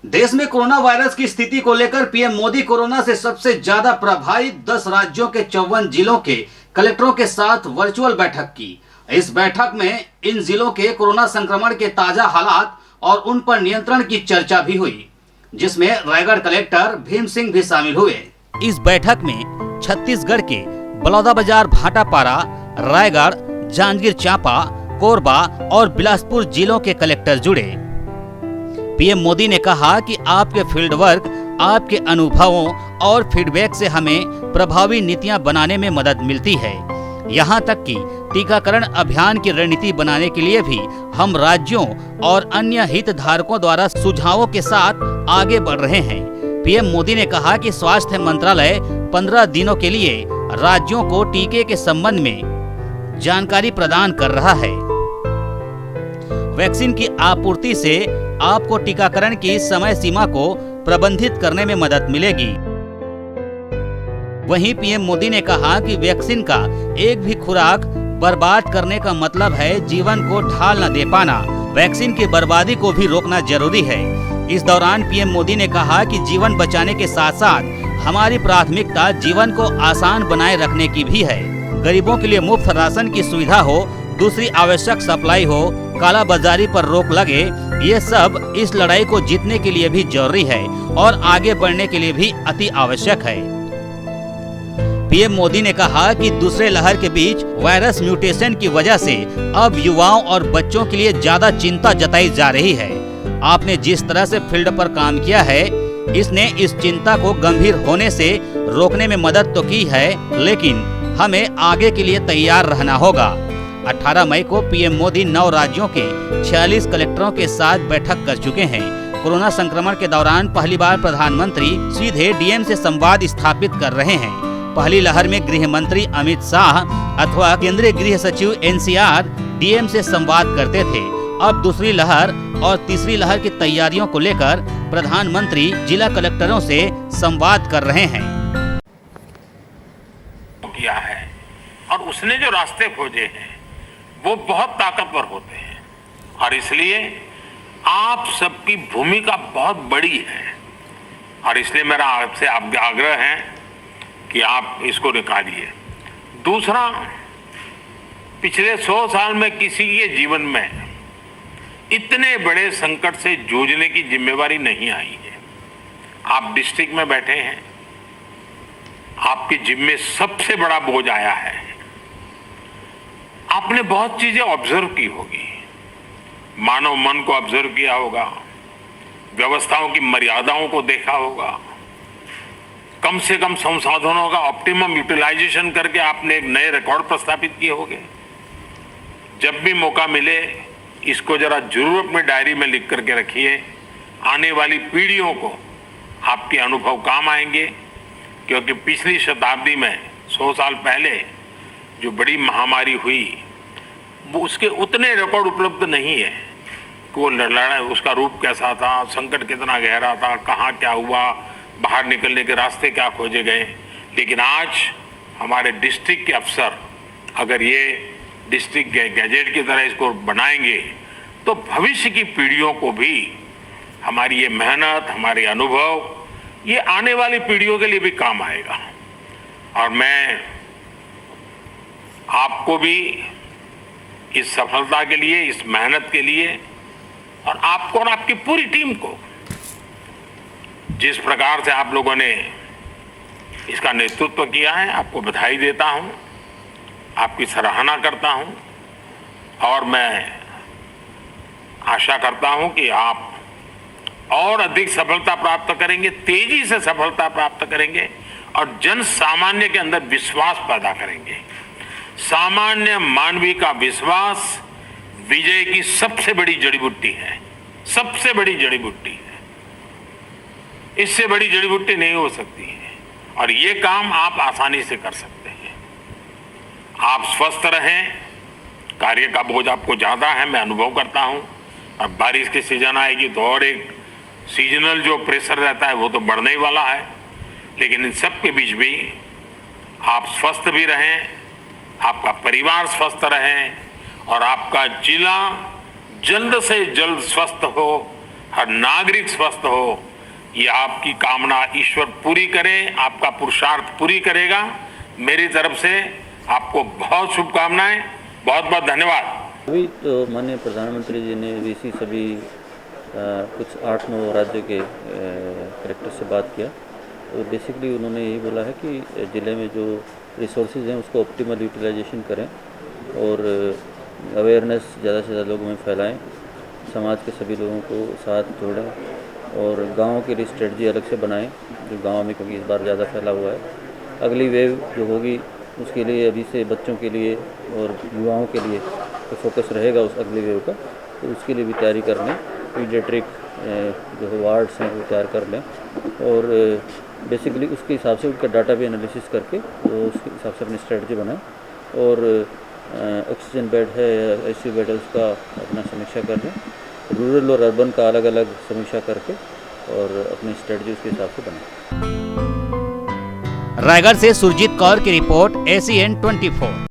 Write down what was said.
देश में corona virus की स्थिति को लेकर पीएम मोदी कोरोना से सबसे ज्यादा प्रभावित 10 राज्यों के 54 जिलों के कलेक्टरों के साथ वर्चुअल बैठक की। इस बैठक में इन जिलों के कोरोना संक्रमण के ताजा हालात और उन पर नियंत्रण की चर्चा भी हुई, जिसमें रायगढ़ कलेक्टर भीम सिंह भी शामिल हुए। इस बैठक में छत्तीसगढ़ के बलौदाबाजार, भाटापारा, रायगढ़, जांजगीर चांपा, कोरबा और बिलासपुर जिलों के कलेक्टर जुड़े। पीएम मोदी ने कहा कि आपके फील्ड वर्क, आपके अनुभवों और फीडबैक से हमें प्रभावी नीतियां बनाने में मदद मिलती है। यहां तक कि टीकाकरण अभियान की रणनीति बनाने के लिए भी हम राज्यों और अन्य हितधारकों द्वारा सुझावों के साथ आगे बढ़ रहे हैं। पीएम मोदी ने कहा कि स्वास्थ्य मंत्रालय 15 दिनों के लिए राज्यों को टीके के संबंध में जानकारी प्रदान कर रहा है। वैक्सीन की आपूर्ति से आपको टीकाकरण की समय सीमा को प्रबंधित करने में मदद मिलेगी। वहीं पीएम मोदी ने कहा कि वैक्सीन का एक भी खुराक बर्बाद करने का मतलब है जीवन को ढाल न दे पाना। वैक्सीन की बर्बादी को भी रोकना जरूरी है। इस दौरान पीएम मोदी ने कहा कि जीवन बचाने के साथ साथ हमारी प्राथमिकता जीवन को आसान बनाए रखने की भी है। गरीबों के लिए मुफ्त राशन की सुविधा हो, दूसरी आवश्यक सप्लाई हो, कालाबाजारी पर रोक लगे, ये सब इस लड़ाई को जीतने के लिए भी जरूरी है और आगे बढ़ने के लिए भी अति आवश्यक है। पीएम मोदी ने कहा कि दूसरे लहर के बीच वायरस म्यूटेशन की वजह से अब युवाओं और बच्चों के लिए ज्यादा चिंता जताई जा रही है। आपने जिस तरह से फील्ड पर काम किया है, इसने इस चिंता को गंभीर होने से रोकने में मदद तो की है, लेकिन हमें आगे के लिए तैयार रहना होगा। 18 मई को पीएम मोदी 9 राज्यों के 46 कलेक्टरों के साथ बैठक कर चुके हैं। कोरोना संक्रमण के दौरान पहली बार प्रधानमंत्री सीधे डीएम से संवाद स्थापित कर रहे हैं। पहली लहर में गृह मंत्री अमित शाह अथवा केंद्रीय गृह सचिव एनसीआर डीएम से संवाद करते थे। अब दूसरी लहर और तीसरी लहर की तैयारियों को लेकर प्रधानमंत्री जिला कलेक्टरों से संवाद कर रहे हैं। किया है और उसने जो रास्ते खोजे हैं वो बहुत ताकतवर होते हैं और इसलिए आप सबकी भूमिका बहुत बड़ी है और इसलिए मेरा आपसे आग्रह है कि आप इसको निकालिए। दूसरा, पिछले 100 साल में किसी के जीवन में इतने बड़े संकट से जूझने की जिम्मेवारी नहीं आई है। आप डिस्ट्रिक्ट में बैठे हैं, आपकी जिम्मे सबसे बड़ा बोझ आया है। आपने बहुत चीजें ऑब्जर्व की होगी, मानव मन को ऑब्जर्व किया होगा, व्यवस्थाओं की मर्यादाओं को देखा होगा, कम से कम संसाधनों का ऑप्टिमम यूटिलाइजेशन करके आपने एक नए रिकॉर्ड प्रस्थापित किए होंगे। जब भी मौका मिले इसको जरा जरूर अपनी डायरी में लिख करके रखिए। आने वाली पीढ़ियों को आपके अनुभव काम आएंगे, क्योंकि पिछली शताब्दी में 100 साल पहले जो बड़ी महामारी हुई वो उसके उतने रिकॉर्ड उपलब्ध नहीं है कि वो लड़ाई उसका रूप कैसा था, संकट कितना गहरा था, कहाँ क्या हुआ, बाहर निकलने के रास्ते क्या खोजे गए। लेकिन आज हमारे डिस्ट्रिक्ट के अफसर अगर ये डिस्ट्रिक्ट गैजेट की तरह इसको बनाएंगे तो भविष्य की पीढ़ियों को भी हमारी ये मेहनत, हमारे अनुभव ये आने वाली पीढ़ियों के लिए भी काम आएगा। और मैं आपको भी इस सफलता के लिए, इस मेहनत के लिए और आपको और आपकी पूरी टीम को जिस प्रकार से आप लोगों ने इसका नेतृत्व किया है, आपको बधाई देता हूं, आपकी सराहना करता हूं और मैं आशा करता हूं कि आप और अधिक सफलता प्राप्त करेंगे, तेजी से सफलता प्राप्त करेंगे और जन सामान्य के अंदर विश्वास पैदा करेंगे। सामान्य मानवीय का विश्वास विजय की सबसे बड़ी जड़ी बूटी है, सबसे बड़ी जड़ी बूटी है। इससे बड़ी जड़ी बूटी नहीं हो सकती है और ये काम आप आसानी से कर सकते हैं। आप स्वस्थ रहें, कार्य का बोझ आपको ज़्यादा है, मैं अनुभव करता हूँ। अब बारिश की सीजन आएगी तो और एक सीजनल जो प्रेशर रहता है वो तो बढ़ने ही वाला है, लेकिन इन सब के बीच भी आप स्वस्थ भी रहें, आपका परिवार स्वस्थ रहे और आपका जिला जल्द से जल्द स्वस्थ हो, हर नागरिक स्वस्थ हो, ये आपकी कामना ईश्वर पूरी करे, आपका पुरुषार्थ पूरी करेगा। मेरी तरफ से आपको बहुत शुभकामनाएं, बहुत बहुत धन्यवाद। अभी तो माननीय प्रधानमंत्री जी ने इसी सभी कुछ 8-9 राज्यों के कलेक्टर से बात किया। तो बेसिकली उन्होंने यही बोला है कि ज़िले में जो रिसोर्सेज हैं उसको ऑप्टिमल यूटिलाइजेशन करें और अवेयरनेस ज़्यादा से ज़्यादा लोगों में फैलाएं, समाज के सभी लोगों को साथ जोड़ें और गाँव के लिए स्ट्रेटजी अलग से बनाएं जो गाँव में, क्योंकि इस बार ज़्यादा फैला हुआ है। अगली वेव जो होगी उसके लिए अभी से बच्चों के लिए और युवाओं के लिए तो फोकस रहेगा उस अगली वेव का, तो उसके लिए भी तैयारी कर लें। पीडियाट्रिक जो वार्ड्स हैं वो तैयार कर लें और बेसिकली उसके हिसाब से उनका डाटा भी एनालिसिस करके तो उसके हिसाब से अपनी स्ट्रेटजी बनाएं और ऑक्सीजन बेड है या ICU बेड है उसका अपना समीक्षा कर लें। रूरल और अर्बन का अलग अलग समीक्षा करके और अपनी स्ट्रेटजी उसके हिसाब से बनाएं। रायगढ़ से सुरजीत कौर की रिपोर्ट ACN 24।